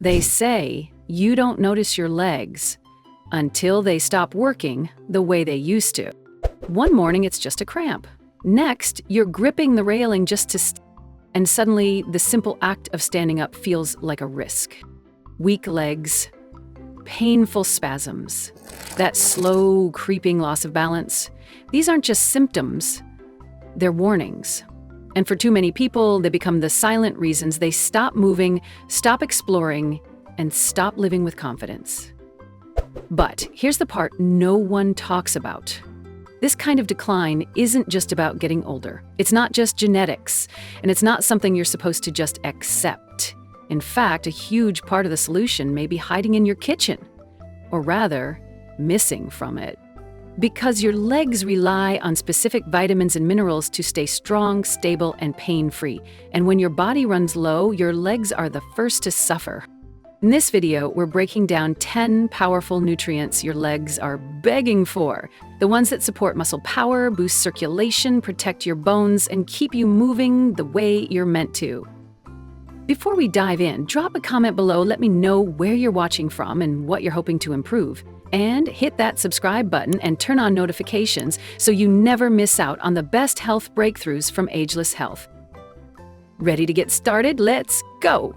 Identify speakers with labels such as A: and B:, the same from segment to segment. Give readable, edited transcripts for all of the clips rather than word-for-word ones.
A: They say you don't notice your legs until they stop working the way they used to. One morning, it's just a cramp. Next, you're gripping the railing just to and suddenly the simple act of standing up feels like a risk. Weak legs, painful spasms, that slow, creeping loss of balance. These aren't just symptoms, they're warnings. And for too many people, they become the silent reasons they stop moving, stop exploring, and stop living with confidence. But here's the part no one talks about. This kind of decline isn't just about getting older. It's not just genetics, and it's not something you're supposed to just accept. In fact, a huge part of the solution may be hiding in your kitchen, or rather, missing from it. Because your legs rely on specific vitamins and minerals to stay strong, stable, and pain-free. And when your body runs low, your legs are the first to suffer. In this video, we're breaking down 10 powerful nutrients your legs are begging for. The ones that support muscle power, boost circulation, protect your bones, and keep you moving the way you're meant to. Before we dive in, drop a comment below, let me know where you're watching from and what you're hoping to improve. And hit that subscribe button and turn on notifications so you never miss out on the best health breakthroughs from Ageless Health. Ready to get started? Let's go!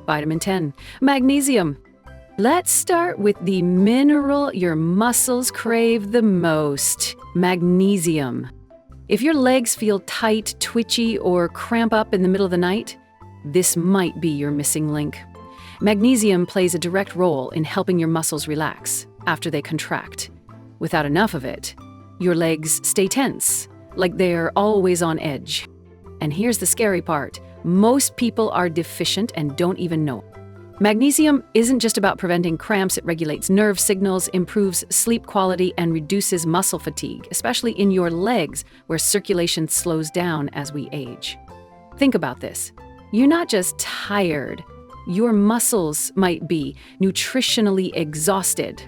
A: Vitamin 10, magnesium. Let's start with the mineral your muscles crave the most, magnesium. If your legs feel tight, twitchy, or cramp up in the middle of the night, this might be your missing link. Magnesium plays a direct role in helping your muscles relax after they contract. Without enough of it, your legs stay tense, like they're always on edge. And here's the scary part. Most people are deficient and don't even know. Magnesium isn't just about preventing cramps, it regulates nerve signals, improves sleep quality, and reduces muscle fatigue, especially in your legs, where circulation slows down as we age. Think about this. You're not just tired. Your muscles might be nutritionally exhausted.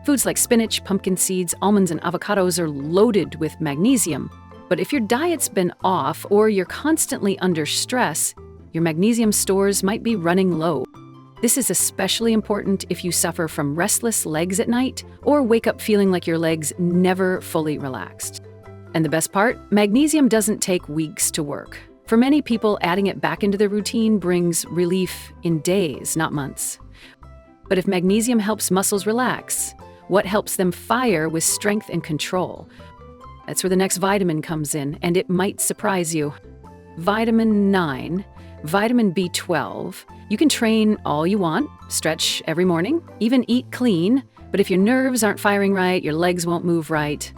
A: Foods like spinach, pumpkin seeds, almonds, and avocados are loaded with magnesium. But if your diet's been off or you're constantly under stress, your magnesium stores might be running low. This is especially important if you suffer from restless legs at night or wake up feeling like your legs never fully relaxed. And the best part? Magnesium doesn't take weeks to work. For many people, adding it back into their routine brings relief in days, not months. But if magnesium helps muscles relax, what helps them fire with strength and control? That's where the next vitamin comes in, and it might surprise you. Vitamin 9, vitamin B12. You can train all you want, stretch every morning, even eat clean, but if your nerves aren't firing right, your legs won't move right.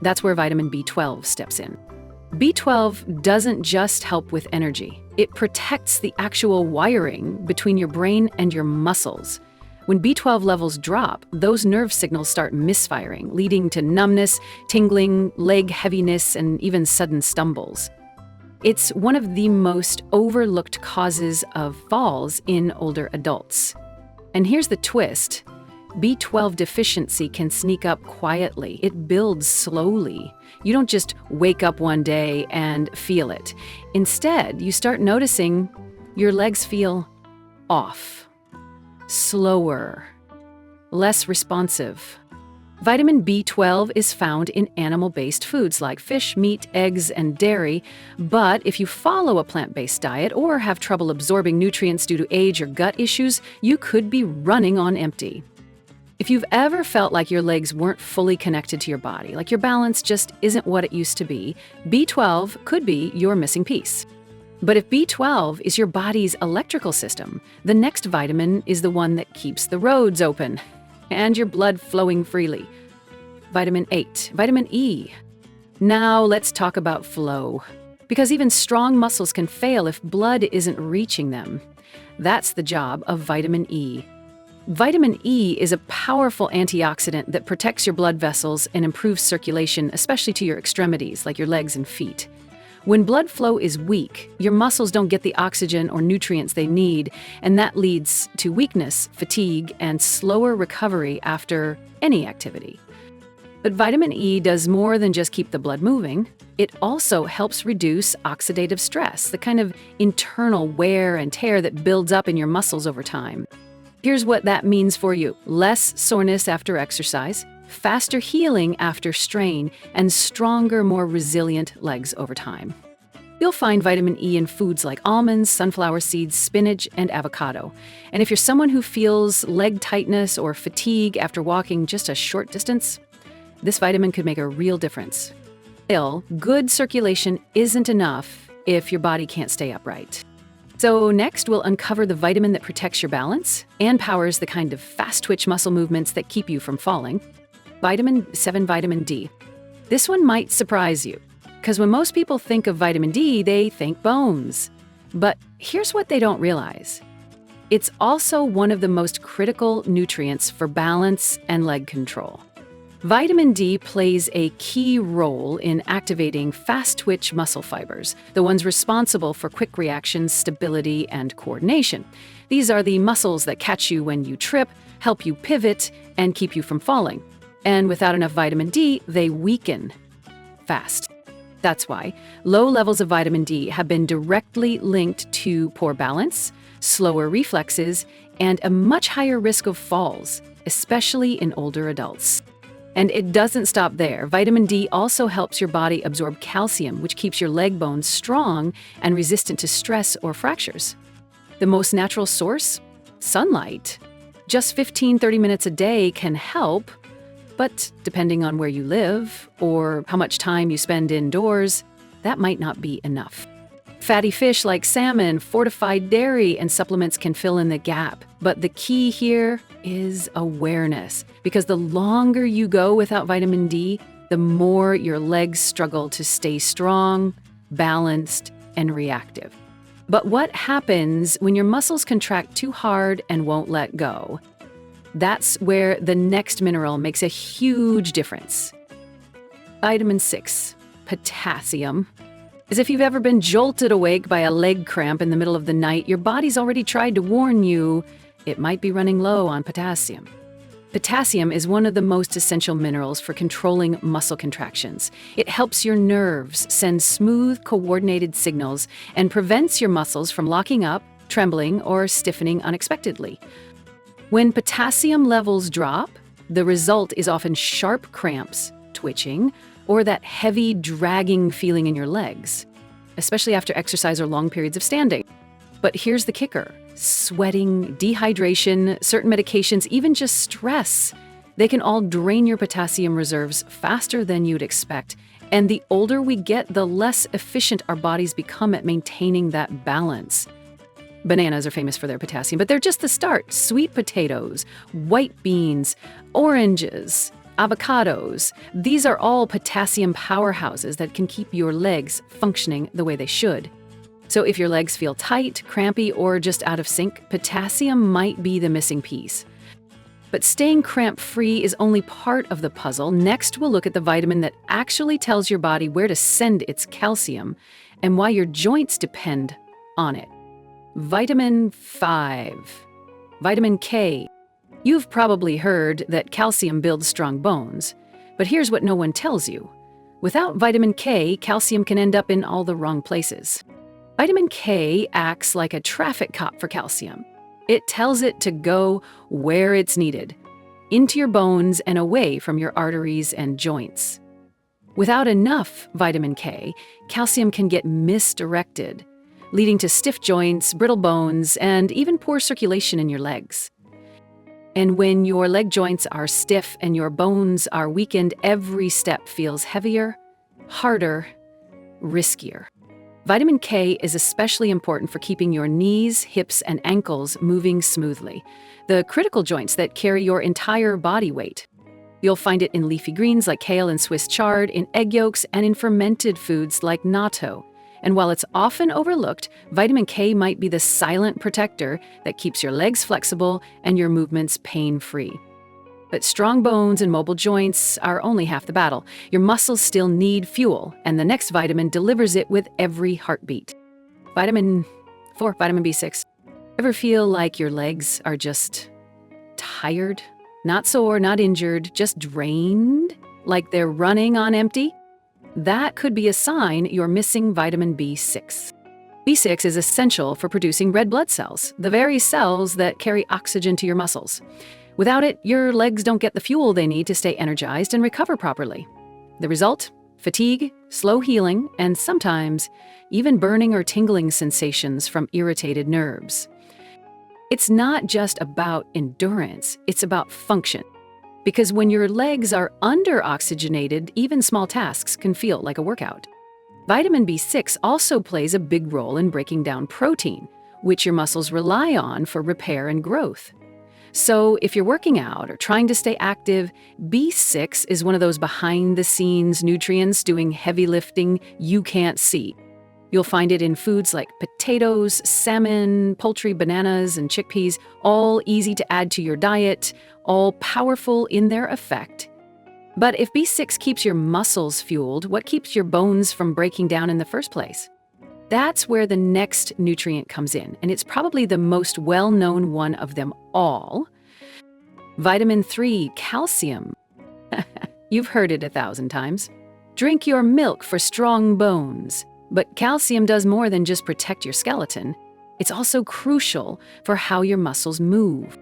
A: That's where vitamin B12 steps in. B12 doesn't just help with energy. It protects the actual wiring between your brain and your muscles. When B12 levels drop, those nerve signals start misfiring, leading to numbness, tingling, leg heaviness, and even sudden stumbles. It's one of the most overlooked causes of falls in older adults. And here's the twist. B12 deficiency can sneak up quietly. It builds slowly. You don't just wake up one day and feel it. Instead, you start noticing your legs feel off, slower, less responsive. Vitamin B12 is found in animal-based foods like fish, meat, eggs, and dairy, but if you follow a plant-based diet or have trouble absorbing nutrients due to age or gut issues, you could be running on empty. If you've ever felt like your legs weren't fully connected to your body, like your balance just isn't what it used to be, B12 could be your missing piece. But if B12 is your body's electrical system, the next vitamin is the one that keeps the roads open and your blood flowing freely. Vitamin 8, vitamin E. Now let's talk about flow. Because even strong muscles can fail if blood isn't reaching them. That's the job of vitamin E. Vitamin E is a powerful antioxidant that protects your blood vessels and improves circulation, especially to your extremities, like your legs and feet. When blood flow is weak, your muscles don't get the oxygen or nutrients they need, and that leads to weakness, fatigue, and slower recovery after any activity. But vitamin E does more than just keep the blood moving. It also helps reduce oxidative stress, the kind of internal wear and tear that builds up in your muscles over time. Here's what that means for you: less soreness after exercise, faster healing after strain, and stronger, more resilient legs over time. You'll find vitamin E in foods like almonds, sunflower seeds, spinach, and avocado. And if you're someone who feels leg tightness or fatigue after walking just a short distance, this vitamin could make a real difference. Still, good circulation isn't enough if your body can't stay upright. So next, we'll uncover the vitamin that protects your balance and powers the kind of fast-twitch muscle movements that keep you from falling. Vitamin D. This one might surprise you, because when most people think of vitamin D, they think bones. But here's what they don't realize. It's also one of the most critical nutrients for balance and leg control. Vitamin D plays a key role in activating fast-twitch muscle fibers, the ones responsible for quick reactions, stability, and coordination. These are the muscles that catch you when you trip, help you pivot, and keep you from falling. And without enough vitamin D, they weaken fast. That's why low levels of vitamin D have been directly linked to poor balance, slower reflexes, and a much higher risk of falls, especially in older adults. And it doesn't stop there. Vitamin D also helps your body absorb calcium, which keeps your leg bones strong and resistant to stress or fractures. The most natural source? Sunlight. Just 15-30 minutes a day can help, but depending on where you live or how much time you spend indoors, that might not be enough. Fatty fish like salmon, fortified dairy, and supplements can fill in the gap. But the key here is awareness, because the longer you go without vitamin D, the more your legs struggle to stay strong, balanced, and reactive. But what happens when your muscles contract too hard and won't let go? That's where the next mineral makes a huge difference. Vitamin 6, potassium. As if you've ever been jolted awake by a leg cramp in the middle of the night, your body's already tried to warn you it might be running low on potassium. Potassium is one of the most essential minerals for controlling muscle contractions. It helps your nerves send smooth, coordinated signals and prevents your muscles from locking up, trembling, or stiffening unexpectedly. When potassium levels drop, the result is often sharp cramps, twitching, or that heavy, dragging feeling in your legs, especially after exercise or long periods of standing. But here's the kicker: sweating, dehydration, certain medications, even just stress, they can all drain your potassium reserves faster than you'd expect. And the older we get, the less efficient our bodies become at maintaining that balance. Bananas are famous for their potassium, but they're just the start. Sweet potatoes, white beans, oranges, avocados, these are all potassium powerhouses that can keep your legs functioning the way they should. So if your legs feel tight, crampy, or just out of sync, potassium might be the missing piece. But staying cramp-free is only part of the puzzle. Next, we'll look at the vitamin that actually tells your body where to send its calcium and why your joints depend on it. Vitamin 5. Vitamin K. You've probably heard that calcium builds strong bones, but here's what no one tells you. Without vitamin K, calcium can end up in all the wrong places. Vitamin K acts like a traffic cop for calcium. It tells it to go where it's needed, into your bones and away from your arteries and joints. Without enough vitamin K, calcium can get misdirected, leading to stiff joints, brittle bones, and even poor circulation in your legs. And when your leg joints are stiff and your bones are weakened, every step feels heavier, harder, riskier. Vitamin K is especially important for keeping your knees, hips, and ankles moving smoothly, the critical joints that carry your entire body weight. You'll find it in leafy greens like kale and Swiss chard, in egg yolks, and in fermented foods like natto. And while it's often overlooked, vitamin K might be the silent protector that keeps your legs flexible and your movements pain-free. But strong bones and mobile joints are only half the battle. Your muscles still need fuel, and the next vitamin delivers it with every heartbeat. Vitamin B6. Ever feel like your legs are just tired? Not sore, not injured, just drained? like they're running on empty, that could be a sign you're missing vitamin B6. B6 is essential for producing red blood cells, the very cells that carry oxygen to your muscles. Without it, your legs don't get the fuel they need to stay energized and recover properly. The result? Fatigue, slow healing, and sometimes even burning or tingling sensations from irritated nerves. It's not just about endurance, it's about function. Because when your legs are under-oxygenated, even small tasks can feel like a workout. Vitamin B6 also plays a big role in breaking down protein, which your muscles rely on for repair and growth. So if you're working out or trying to stay active, B6 is one of those behind-the-scenes nutrients doing heavy lifting you can't see. You'll find it in foods like potatoes, salmon, poultry, bananas, and chickpeas, all easy to add to your diet, all powerful in their effect. But if B6 keeps your muscles fueled, what keeps your bones from breaking down in the first place? That's where the next nutrient comes in, and it's probably the most well-known one of them all. Vitamin 3, calcium. You've heard it 1,000 times. Drink your milk for strong bones. But calcium does more than just protect your skeleton. It's also crucial for how your muscles move.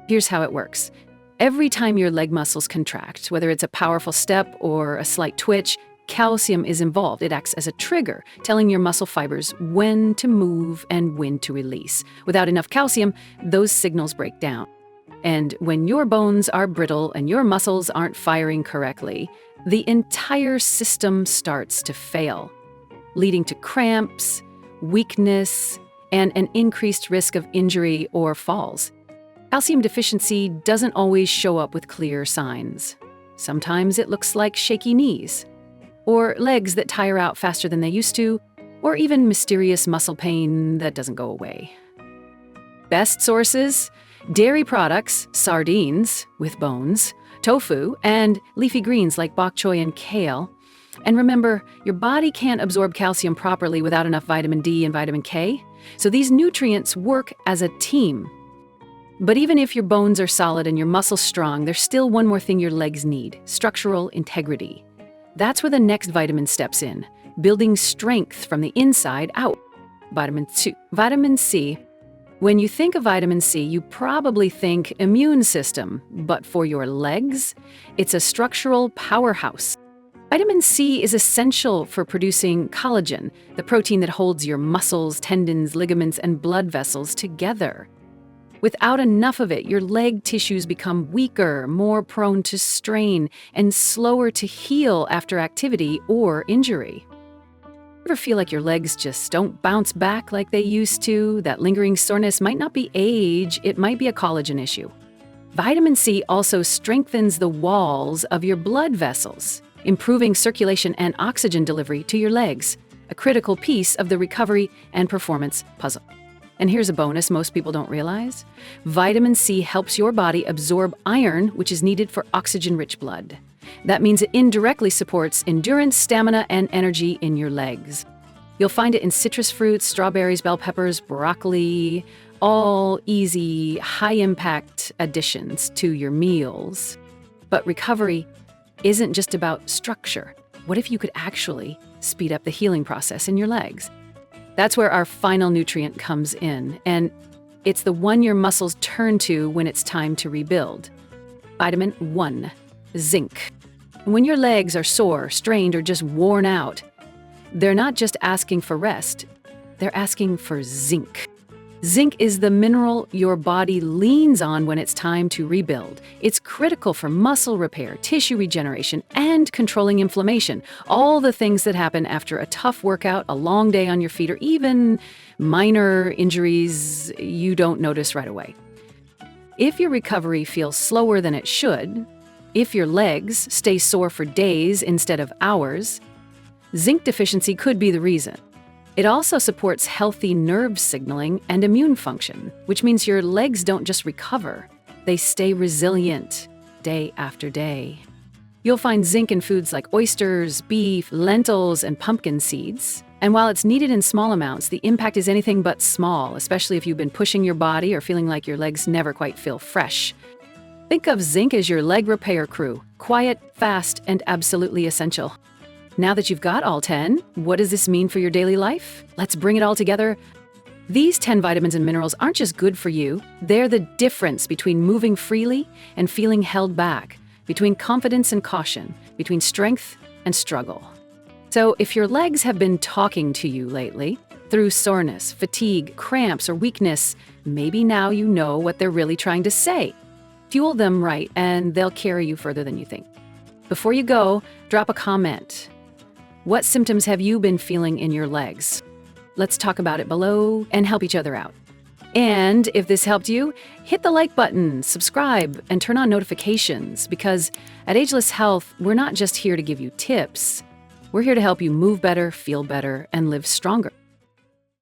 A: Here's how it works. Every time your leg muscles contract, whether it's a powerful step or a slight twitch, calcium is involved. It acts as a trigger, telling your muscle fibers when to move and when to release. Without enough calcium, those signals break down. And when your bones are brittle and your muscles aren't firing correctly, the entire system starts to fail, leading to cramps, weakness, and an increased risk of injury or falls. Calcium deficiency doesn't always show up with clear signs. Sometimes it looks like shaky knees, or legs that tire out faster than they used to, or even mysterious muscle pain that doesn't go away. Best sources? Dairy products, sardines with bones, tofu, and leafy greens like bok choy and kale. And remember, your body can't absorb calcium properly without enough vitamin D and vitamin K, so these nutrients work as a team. But even if your bones are solid and your muscles strong, there's still one more thing your legs need: structural integrity. That's where the next vitamin steps in, building strength from the inside out. Vitamin C. When you think of vitamin C, you probably think immune system, but for your legs, it's a structural powerhouse. Vitamin C is essential for producing collagen, the protein that holds your muscles, tendons, ligaments, and blood vessels together. Without enough of it, your leg tissues become weaker, more prone to strain, and slower to heal after activity or injury. Ever feel like your legs just don't bounce back like they used to? That lingering soreness might not be age, it might be a collagen issue. Vitamin C also strengthens the walls of your blood vessels, improving circulation and oxygen delivery to your legs, a critical piece of the recovery and performance puzzle. And here's a bonus most people don't realize. Vitamin C helps your body absorb iron, which is needed for oxygen-rich blood. That means it indirectly supports endurance, stamina, and energy in your legs. You'll find it in citrus fruits, strawberries, bell peppers, broccoli, all easy, high-impact additions to your meals. But recovery isn't just about structure. What if you could actually speed up the healing process in your legs? That's where our final nutrient comes in, and it's the one your muscles turn to when it's time to rebuild. Vitamin 1, zinc. When your legs are sore, strained, or just worn out, they're not just asking for rest, they're asking for zinc. Zinc is the mineral your body leans on when it's time to rebuild. It's critical for muscle repair, tissue regeneration, and controlling inflammation. All the things that happen after a tough workout, a long day on your feet, or even minor injuries you don't notice right away. If your recovery feels slower than it should, if your legs stay sore for days instead of hours, zinc deficiency could be the reason. It also supports healthy nerve signaling and immune function, which means your legs don't just recover, they stay resilient day after day. You'll find zinc in foods like oysters, beef, lentils, and pumpkin seeds. And while it's needed in small amounts, the impact is anything but small, especially if you've been pushing your body or feeling like your legs never quite feel fresh. Think of zinc as your leg repair crew, quiet, fast, and absolutely essential. Now that you've got all 10, what does this mean for your daily life? Let's bring it all together. These 10 vitamins and minerals aren't just good for you, they're the difference between moving freely and feeling held back, between confidence and caution, between strength and struggle. So if your legs have been talking to you lately, through soreness, fatigue, cramps, or weakness, maybe now you know what they're really trying to say. Fuel them right, and they'll carry you further than you think. Before you go, drop a comment. What symptoms have you been feeling in your legs? Let's talk about it below and help each other out. And if this helped you, hit the like button, subscribe, and turn on notifications, because at Ageless Health, we're not just here to give you tips. We're here to help you move better, feel better, and live stronger.